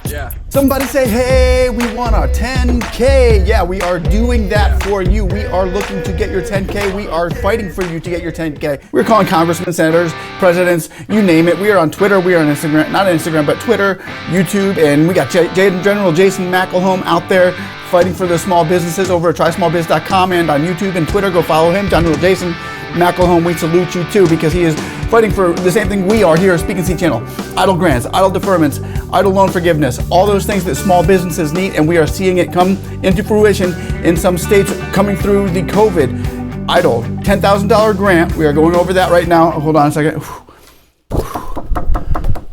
Yeah. Somebody say, hey, we want our 10K. Yeah, we are doing that for you. We are looking to get your 10K. We are fighting for you to get your 10K. We're calling congressmen, senators, presidents, you name it. We are on Twitter. We are on Instagram, not on Instagram, but Twitter, YouTube. And we got General Jason McElhone out there fighting for the small businesses over at trysmallbiz.com and on YouTube and Twitter. Go follow him, General Jason McElhone. We salute you too, because he is fighting for the same thing we are here at Speak and See channel. EIDL grants, EIDL deferments, EIDL loan forgiveness, all those things that small businesses need, and we are seeing it come into fruition in some states coming through the COVID. EIDL, $10,000 grant. We are going over that right now. Hold on a second.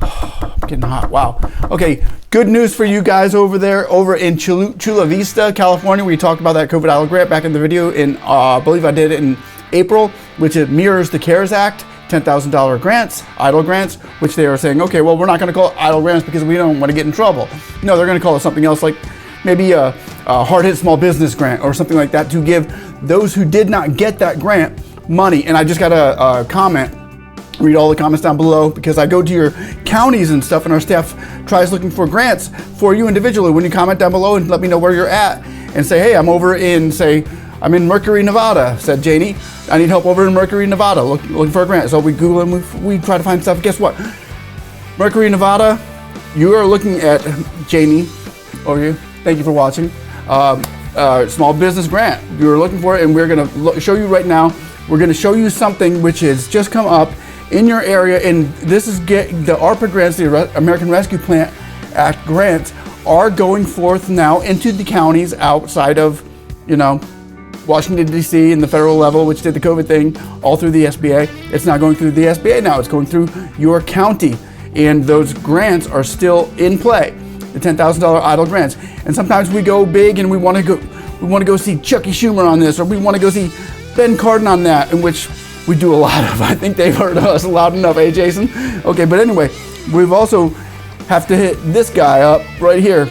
I'm getting hot. Wow. Okay, good news for you guys over there, over in Chula Vista, California. We talked about that COVID EIDL grant back in the video in, I believe I did it in April, which it mirrors the CARES Act. $10,000 grants, EIDL grants, which they are saying, okay, well, we're not going to call it EIDL grants because we don't want to get in trouble. No, they're going to call it something else, like maybe a hard-hit small business grant or something like that, to give those who did not get that grant money. And I just got a comment. Read all the comments down below, because I go to your counties and stuff, and our staff tries looking for grants for you individually. When you comment down below and let me know where you're at and say, hey, I'm over in, say, I'm in Mercury, Nevada, said Janie. I need help over in Mercury, Nevada, looking for a grant. So we Google and we try to find stuff. Guess what? Mercury, Nevada, you are looking at Janie, over here. Thank you for watching. Small business grant. You're looking for it, and we're going to show you right now. We're going to show you something which has just come up in your area, and this is the ARPA grants, the American Rescue Plan Act grants, are going forth now into the counties outside of, Washington, D.C. and the federal level, which did the COVID thing, all through the SBA. It's not going through the SBA now. It's going through your county. And those grants are still in play, the $10,000 EIDL grants. And sometimes we go big and we want to go see Chucky Schumer on this, or we want to go see Ben Cardin on that, in which we do a lot of. I think they've heard of us loud enough, eh, Jason? Okay, but anyway, we've also have to hit this guy up right here.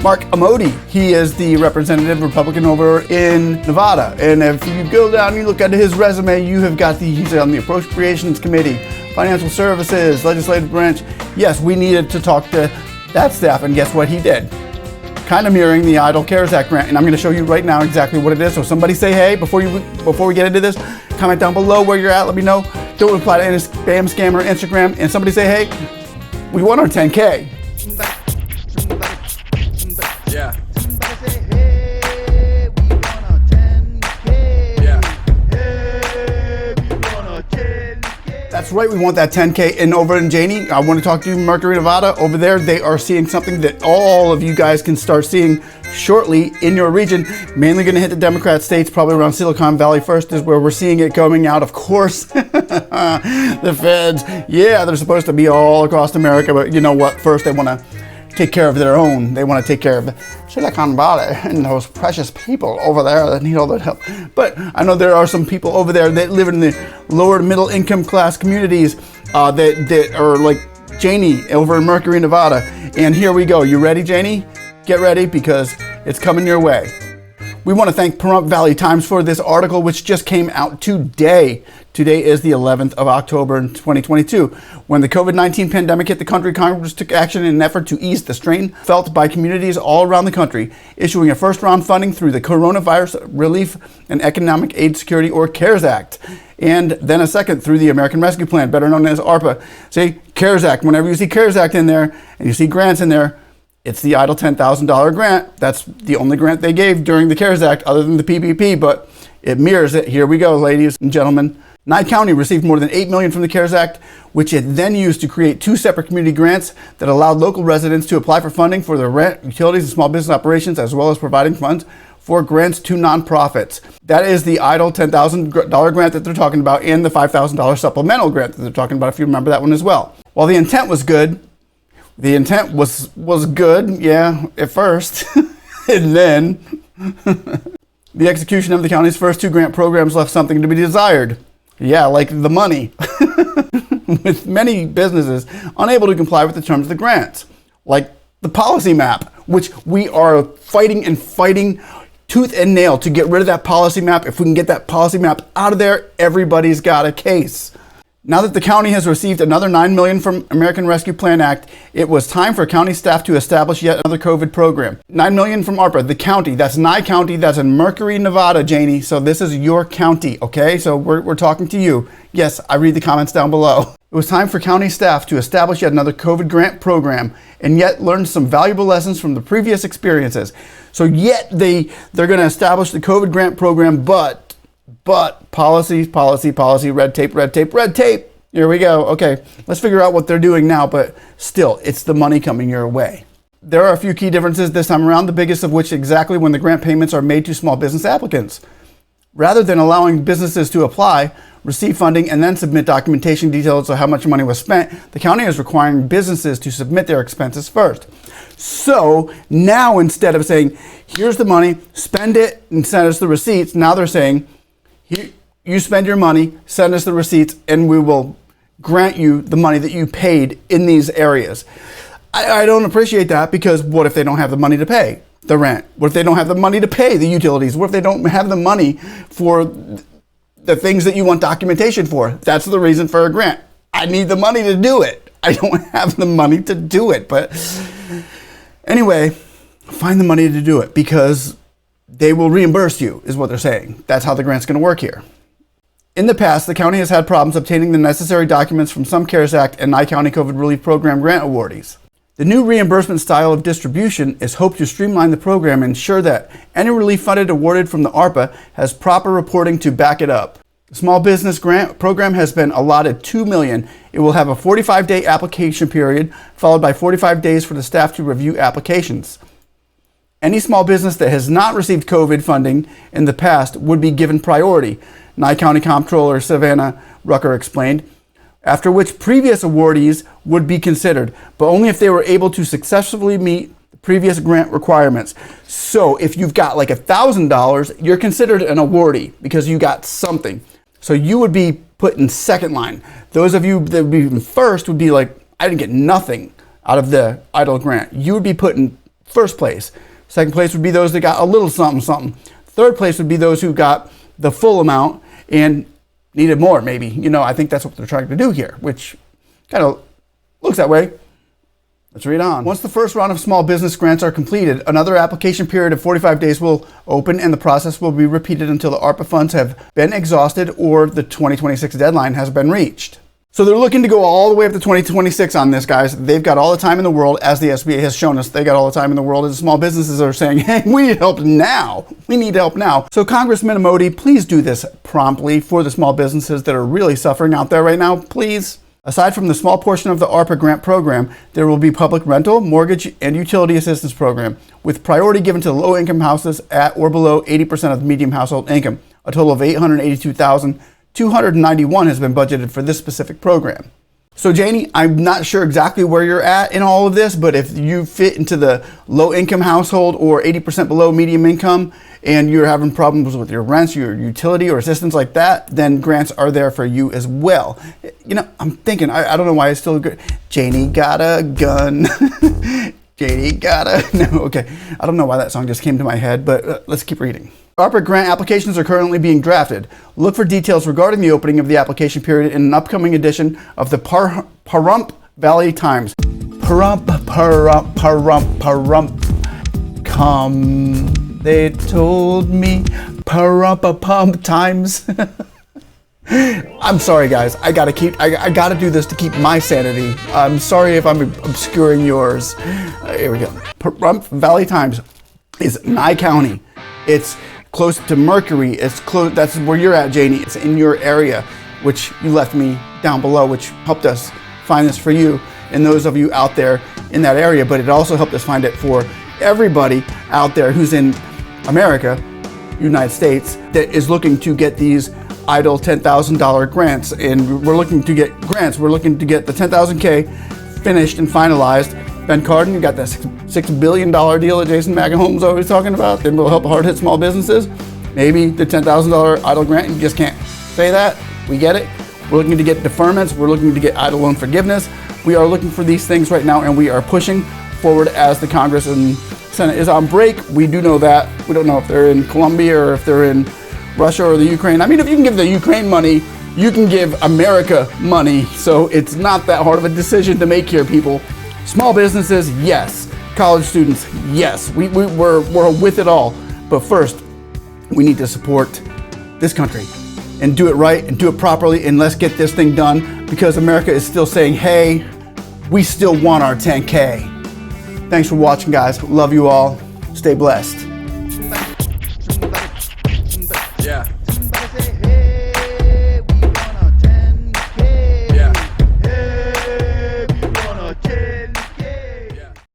Mark Amodi. He is the representative Republican over in Nevada. And if you go down and you look at his resume, you have got he's on the Appropriations Committee, Financial Services, Legislative Branch. Yes, we needed to talk to that staff, and guess what he did? Kind of mirroring the EIDL CARES Act grant, and I'm going to show you right now exactly what it is. So somebody say hey before we get into this. Comment down below where you're at. Let me know. Don't reply to any spam, scam, or Instagram. And somebody say hey, we want our 10K. Yeah. Somebody say, hey, we want a 10K. Yeah. Hey, we want a 10K. That's right, we want that 10K. And over in Janie, I want to talk to you, Mercury, Nevada. Over there, they are seeing something that all of you guys can start seeing shortly in your region. Mainly going to hit the Democrat states, probably around Silicon Valley first is where we're seeing it coming out. Of course, the feds, yeah, they're supposed to be all across America, but you know what? First, they want to take care of their own. They want to take care of Silicon Valley and those precious people over there that need all that help. But I know there are some people over there that live in the lower middle income class communities that are like Janie over in Mercury, Nevada. And here we go. You ready, Janie? Get ready, because it's coming your way. We want to thank Pahrump Valley Times for this article, which just came out today. Today is the 11th of October in 2022. When the COVID-19 pandemic hit the country, Congress took action in an effort to ease the strain felt by communities all around the country, issuing a first-round funding through the Coronavirus Relief and Economic Aid Security, or CARES Act, and then a second through the American Rescue Plan, better known as ARPA. See, CARES Act. Whenever you see CARES Act in there and you see grants in there, it's the EIDL $10,000 grant. That's the only grant they gave during the CARES Act other than the PPP, but it mirrors it. Here we go, ladies and gentlemen. Nye County received more than $8 million from the CARES Act, which it then used to create 2 separate community grants that allowed local residents to apply for funding for their rent, utilities, and small business operations, as well as providing funds for grants to nonprofits. That is the EIDL $10,000 grant that they're talking about, and the $5,000 supplemental grant that they're talking about, if you remember that one as well. While the intent was good, yeah, at first, and then the execution of the county's first 2 grant programs left something to be desired. Yeah, like the money, with many businesses unable to comply with the terms of the grants, like the policy map, which we are fighting tooth and nail to get rid of that policy map. If we can get that policy map out of there, everybody's got a case. Now that the county has received another $9 million from American Rescue Plan Act, it was time for county staff to establish yet another COVID program. $9 million from ARPA, the county, that's Nye County, that's in Mercury, Nevada, Janie. So this is your county, okay? So we're talking to you. Yes, I read the comments down below. It was time for county staff to establish yet another COVID grant program and yet learn some valuable lessons from the previous experiences. So yet they're gonna establish the COVID grant program, but policy, red tape. Here we go. Okay, let's figure out what they're doing now, but still, it's the money coming your way. There are a few key differences this time around, the biggest of which exactly when the grant payments are made to small business applicants. Rather than allowing businesses to apply, receive funding, and then submit documentation details of how much money was spent, the county is requiring businesses to submit their expenses first. So now instead of saying, here's the money, spend it and send us the receipts, now they're saying, you spend your money, send us the receipts, and we will grant you the money that you paid in these areas. I don't appreciate that, because what if they don't have the money to pay the rent? What if they don't have the money to pay the utilities? What if they don't have the money for the things that you want documentation for? That's the reason for a grant. I need the money to do it. I don't have the money to do it. But anyway, find the money to do it, because they will reimburse you, is what they're saying. That's how the grant's going to work here. In the past, the county has had problems obtaining the necessary documents from some CARES Act and Nye County COVID Relief Program grant awardees. The new reimbursement style of distribution is hoped to streamline the program and ensure that any relief funded awarded from the ARPA has proper reporting to back it up. The small business grant program has been allotted $2 million. It will have a 45-day application period, followed by 45 days for the staff to review applications. Any small business that has not received COVID funding in the past would be given priority, Nye County Comptroller Savannah Rucker explained, after which previous awardees would be considered, but only if they were able to successfully meet the previous grant requirements. So if you've got like $1,000, you're considered an awardee because you got something. So you would be put in second line. Those of you that would be in first would be like, I didn't get nothing out of the EIDL grant. You would be put in first place. Second place would be those that got a little something. Third place would be those who got the full amount and needed more, maybe. You know, I think that's what they're trying to do here, which kind of looks that way. Let's read on. Once the first round of small business grants are completed, another application period of 45 days will open, and the process will be repeated until the ARPA funds have been exhausted or the 2026 deadline has been reached. So they're looking to go all the way up to 2026 on this, guys. They've got all the time in the world, as the SBA has shown us. They got all the time in the world, as small businesses are saying, hey, we need help now. We need help now. So Congressman Modi, please do this promptly for the small businesses that are really suffering out there right now, please. Aside from the small portion of the ARPA grant program, there will be public rental, mortgage, and utility assistance program, with priority given to low-income houses at or below 80% of the median household income. A total of $882,291 has been budgeted for this specific program. So Janie, I'm not sure exactly where you're at in all of this, but if you fit into the low-income household or 80% below medium income, and you're having problems with your rents, your utility, or assistance like that, then grants are there for you as well. You know, I'm thinking, I don't know why it's still good. Janie got a gun. Janie got a, no, okay. I don't know why that song just came to my head, but let's keep reading. ARPA grant applications are currently being drafted. Look for details regarding the opening of the application period in an upcoming edition of the Pahrump Valley Times. Pahrump. Come, they told me, Pahrump Times. I'm sorry, guys. I gotta do this to keep my sanity. I'm sorry if I'm obscuring yours. Here we go. Pahrump Valley Times is Nye County. It's close to Mercury. It's close. That's where you're at, Janie. It's in your area, which you left me down below, which helped us find this for you and those of you out there in that area. But it also helped us find it for everybody out there who's in America, United States, that is looking to get these EIDL $10,000 grants. And we're looking to get grants. We're looking to get the 10,000K finished and finalized. Ben Cardin, you got that $6 billion deal that Jason McAholm's always talking about. Then we'll help hard-hit small businesses. Maybe the $10,000 EIDL grant, you just can't say that. We get it. We're looking to get deferments. We're looking to get EIDL loan forgiveness. We are looking for these things right now, and we are pushing forward as the Congress and Senate is on break. We do know that. We don't know if they're in Colombia or if they're in Russia or the Ukraine. I mean, if you can give the Ukraine money you can give America money. So it's not that hard of a decision to make here, people. Small businesses, yes. College students, yes. We're with it all. But first, we need to support this country and do it right and do it properly, and let's get this thing done, because America is still saying, hey, we still want our 10K. Thanks for watching, guys. Love you all. Stay blessed. Yeah. Somebody say, hey.